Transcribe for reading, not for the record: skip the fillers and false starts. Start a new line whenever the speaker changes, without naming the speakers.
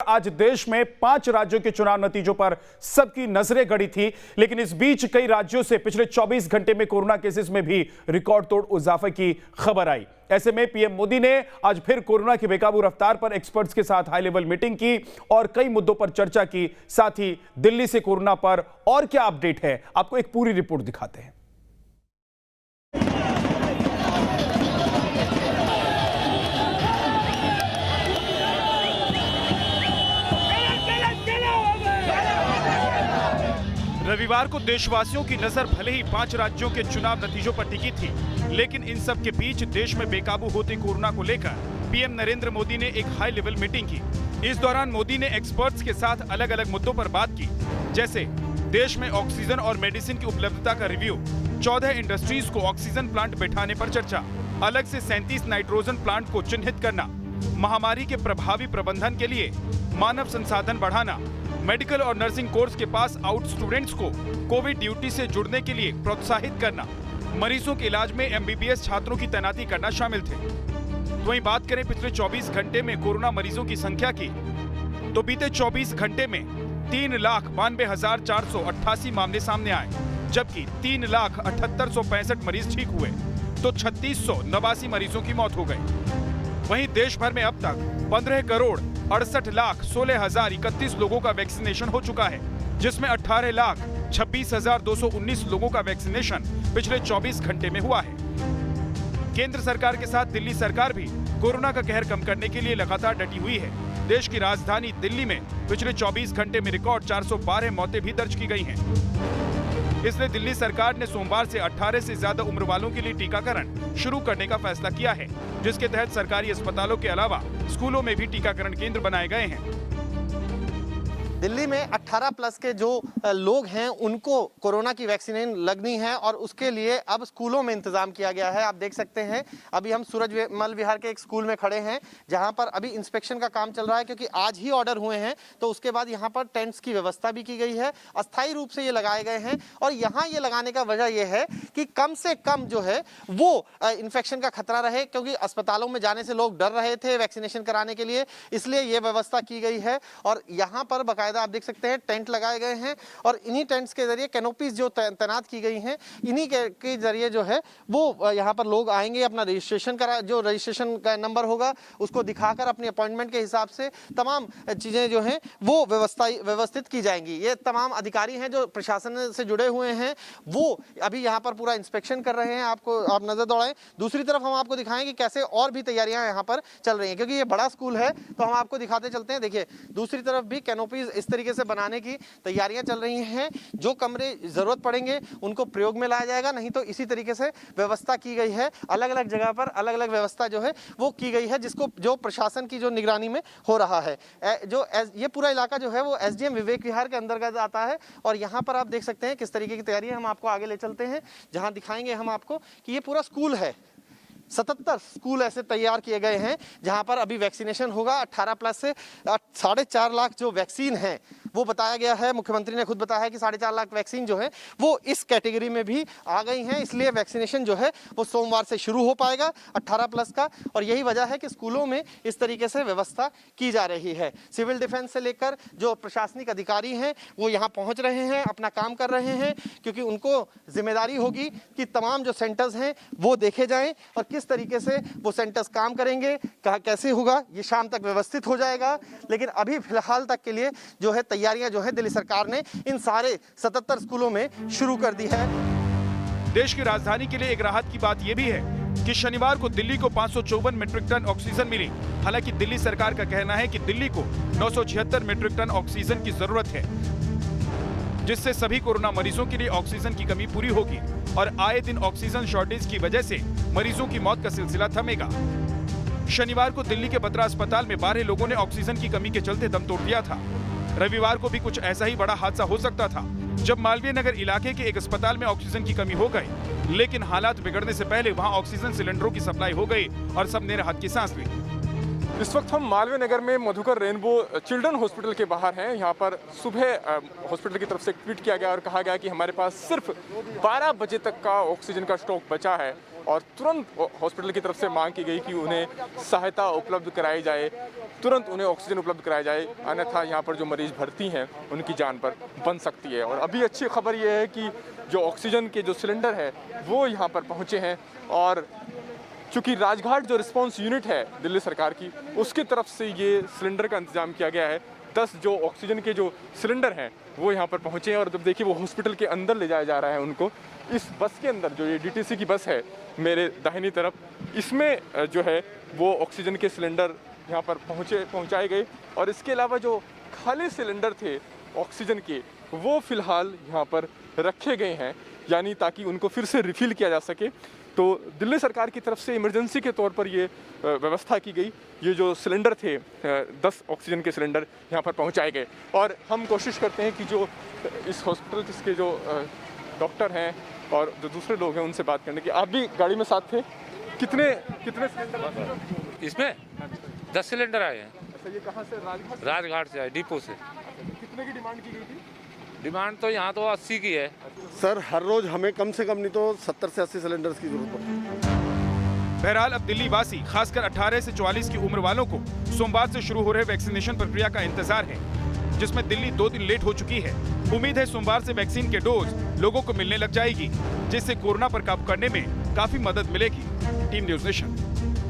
आज देश में 5 राज्यों के चुनाव नतीजों पर सबकी नजरें गड़ी थी, लेकिन इस बीच कई राज्यों से पिछले 24 घंटे में कोरोना केसेस में भी रिकॉर्ड तोड़ इजाफे की खबर आई। ऐसे में पीएम मोदी ने आज फिर कोरोना की बेकाबू रफ्तार पर एक्सपर्ट्स के साथ हाई लेवल मीटिंग की और कई मुद्दों पर चर्चा की। साथ ही दिल्ली से कोरोना पर और क्या अपडेट है, आपको एक पूरी रिपोर्ट दिखाते हैं। रविवार को देशवासियों की नजर भले ही 5 राज्यों के चुनाव नतीजों पर टिकी थी, लेकिन इन सब के बीच देश में बेकाबू होते कोरोना को लेकर पीएम नरेंद्र मोदी ने एक हाई लेवल मीटिंग की। इस दौरान मोदी ने एक्सपर्ट्स के साथ अलग अलग मुद्दों पर बात की, जैसे देश में ऑक्सीजन और मेडिसिन की उपलब्धता का रिव्यू, 14 इंडस्ट्रीज को ऑक्सीजन प्लांट बैठाने पर चर्चा, अलग से 37 नाइट्रोजन प्लांट को चिन्हित करना, महामारी के प्रभावी प्रबंधन के लिए मानव संसाधन बढ़ाना, मेडिकल और नर्सिंग कोर्स के पास आउट स्टूडेंट्स को कोविड ड्यूटी से जुड़ने के लिए प्रोत्साहित करना, मरीजों के इलाज में एमबीबीएस छात्रों की तैनाती करना शामिल थे। वहीं बात करें पिछले 24 घंटे में कोरोना मरीजों की संख्या की, तो बीते 24 घंटे में 3,92,488 मामले सामने आए, जबकि 3,78,65 मरीज ठीक हुए, तो 3,689 मरीजों की मौत हो गई। वहीं देश भर में अब तक 15,68,16,031 लोगों का वैक्सीनेशन हो चुका है, जिसमें 18,26,219 लोगों का वैक्सीनेशन पिछले 24 घंटे में हुआ है। केंद्र सरकार के साथ दिल्ली सरकार भी कोरोना का कहर कम करने के लिए लगातार डटी हुई है। देश की राजधानी दिल्ली में पिछले 24 घंटे में रिकॉर्ड 412 मौतें भी दर्ज की गई हैं। इसलिए दिल्ली सरकार ने सोमवार से 18 से ज्यादा उम्र वालों के लिए टीकाकरण शुरू करने का फैसला किया है, जिसके तहत सरकारी अस्पतालों के अलावा स्कूलों में भी टीकाकरण केंद्र बनाए गए हैं।
दिल्ली में 18 प्लस के जो लोग हैं उनको कोरोना की वैक्सीन लगनी है और उसके लिए अब स्कूलों में इंतजाम किया गया है। आप देख सकते हैं अभी हम सूरजमल विहार के एक स्कूल में खड़े हैं, जहां पर अभी इंस्पेक्शन का काम चल रहा है, क्योंकि आज ही ऑर्डर हुए हैं। तो उसके बाद यहां पर टेंट्स की व्यवस्था भी की गई है, अस्थायी रूप से ये लगाए गए हैं। और यहाँ ये लगाने का वजह यह है कि कम से कम जो है वो इन्फेक्शन का खतरा रहे, क्योंकि अस्पतालों में जाने से लोग डर रहे थे वैक्सीनेशन कराने के लिए, इसलिए ये व्यवस्था की गई है। और यहाँ पर आप देख सकते हैं टेंट लगाए गए हैं और इन्हीं टेंट्स के जरिए कैनोपीज जो तैनात की गई हैं, इन्हीं के जरिए जो है वो यहाँ पर लोग आएंगे, अपना रजिस्ट्रेशन करा, जो रजिस्ट्रेशन का नंबर होगा उसको दिखाकर अपनी अपॉइंटमेंट के हिसाब से तमाम चीजें जो हैं वो व्यवस्थित की जाएंगी। ये तमाम अधिकारी हैं जो प्रशासन से जुड़े हुए हैं, वो अभी यहाँ पर पूरा इंस्पेक्शन कर रहे हैं। आप नजर दौड़ाएं। दूसरी तरफ हम आपको दिखाएं कि कैसे और भी तैयारियां यहाँ पर चल रही हैं, क्योंकि ये बड़ा स्कूल है तो हम आपको दिखाते चलते हैं। देखिए दूसरी तरफ भी कैनोपीज इस तरीके से बनाने की तैयारियां चल रही हैं। जो कमरे जरूरत पड़ेंगे उनको प्रयोग में लाया जाएगा, नहीं तो इसी तरीके से व्यवस्था की गई है। अलग अलग जगह पर अलग अलग व्यवस्था जो है वो की गई है, जिसको जो प्रशासन की जो निगरानी में हो रहा है। ये पूरा इलाका जो है वो एसडीएम विवेक विहार के अंतर्गत आता है। और यहाँ पर आप देख सकते हैं किस तरीके की तैयारी है। हम आपको आगे ले चलते हैं, जहाँ दिखाएंगे हम आपको कि ये पूरा स्कूल है। 77 स्कूल ऐसे तैयार किए गए हैं जहां पर अभी वैक्सीनेशन होगा। 18 प्लस से 4.5 लाख जो वैक्सीन है वो बताया गया है। मुख्यमंत्री ने खुद बताया है कि 4.5 लाख वैक्सीन जो है वो इस कैटेगरी में भी आ गई हैं, इसलिए वैक्सीनेशन जो है वो सोमवार से शुरू हो पाएगा 18 प्लस का। और यही वजह है कि स्कूलों में इस तरीके से व्यवस्था की जा रही है। सिविल डिफेंस से लेकर जो प्रशासनिक अधिकारी हैं वो यहाँ पहुँच रहे हैं, अपना काम कर रहे हैं, क्योंकि उनको जिम्मेदारी होगी कि तमाम जो सेंटर्स हैं वो देखे जाएं और किस तरीके से वो सेंटर्स काम करेंगे, कहाँ कैसे होगा, ये शाम तक व्यवस्थित हो जाएगा। लेकिन अभी फिलहाल तक के लिए जो है तैयारियां जो है दिल्ली सरकार ने इन सारे 77 स्कूलों में शुरू कर दी है।
देश की राजधानी के लिए एक राहत की बात यह भी है कि शनिवार को दिल्ली को 554 मीट्रिक टन ऑक्सीजन मिली। हालांकि दिल्ली सरकार का कहना है कि दिल्ली को 976 मीट्रिक टन ऑक्सीजन की जरूरत है, जिससे सभी कोरोना मरीजों के लिए ऑक्सीजन की कमी पूरी होगी और आए दिन ऑक्सीजन शॉर्टेज की वजह से मरीजों की मौत का सिलसिला थमेगा। शनिवार को दिल्ली के बत्रा अस्पताल में 12 लोगों ने ऑक्सीजन की कमी के चलते दम तोड़ दिया था। रविवार को भी कुछ ऐसा ही बड़ा हादसा हो सकता था, जब मालवीय नगर इलाके के एक अस्पताल में ऑक्सीजन की कमी हो गई, लेकिन हालात बिगड़ने से पहले वहां ऑक्सीजन सिलेंडरों की सप्लाई हो गई और सबने राहत की सांस ली।
इस वक्त हम मालवीय नगर में मधुकर रेनबो चिल्ड्रन हॉस्पिटल के बाहर हैं। यहाँ पर सुबह हॉस्पिटल की तरफ से एक ट्वीट किया गया और कहा गया कि हमारे पास सिर्फ 12 बजे तक का ऑक्सीजन का स्टॉक बचा है और तुरंत हॉस्पिटल की तरफ से मांग की गई कि उन्हें सहायता उपलब्ध कराई जाए, तुरंत उन्हें ऑक्सीजन उपलब्ध कराया जाए, अन्यथा यहाँ पर जो मरीज भर्ती हैं उनकी जान पर बन सकती है। और अभी अच्छी खबर ये है कि जो ऑक्सीजन के जो सिलेंडर है वो यहाँ पर पहुँचे हैं और चूँकि राजघाट जो रिस्पांस यूनिट है दिल्ली सरकार की, उसकी तरफ से ये सिलेंडर का इंतजाम किया गया है। 10 जो ऑक्सीजन के जो सिलेंडर हैं वो यहाँ पर पहुँचे हैं और जब देखिए वो हॉस्पिटल के अंदर ले जाया जा रहा है उनको। इस बस के अंदर जो ये DTC की बस है मेरे दाहिनी तरफ, इसमें जो है वो ऑक्सीजन के सिलेंडर यहाँ पर पहुँचाए गए और इसके अलावा जो खाली सिलेंडर थे ऑक्सीजन के वो फ़िलहाल यहाँ पर रखे गए हैं, यानी ताकि उनको फिर से रिफ़िल किया जा सके। तो दिल्ली सरकार की तरफ से इमरजेंसी के तौर पर ये व्यवस्था की गई। ये जो सिलेंडर थे 10 ऑक्सीजन के सिलेंडर यहाँ पर पहुँचाए गए और हम कोशिश करते हैं कि जो इस हॉस्पिटल के जो डॉक्टर हैं और जो दूसरे लोग हैं उनसे बात करने की। आप भी गाड़ी में साथ थे, कितने सिलेंडर
इसमें 10 सिलेंडर आए हैं।
अच्छा, ये कहाँ से?
राजघाट से आए, डिपो से।
कितने की डिमांड की गई थी?
डिमांड तो यहाँ तो 80 की है
सर। हर रोज हमें कम से कम नहीं तो 70 से 80 सिलेंडर्स की जरूरत पड़ती है।
बहरहाल अब दिल्ली वासी खासकर 18 से 44 की उम्र वालों को सोमवार से शुरू हो रहे वैक्सीनेशन प्रक्रिया का इंतजार है, जिसमें दिल्ली 2 दिन लेट हो चुकी है। उम्मीद है सोमवार से वैक्सीन के डोज लोगों को मिलने लग जाएगी, जिससे कोरोना पर काबू करने में काफी मदद मिलेगी। Team news nation.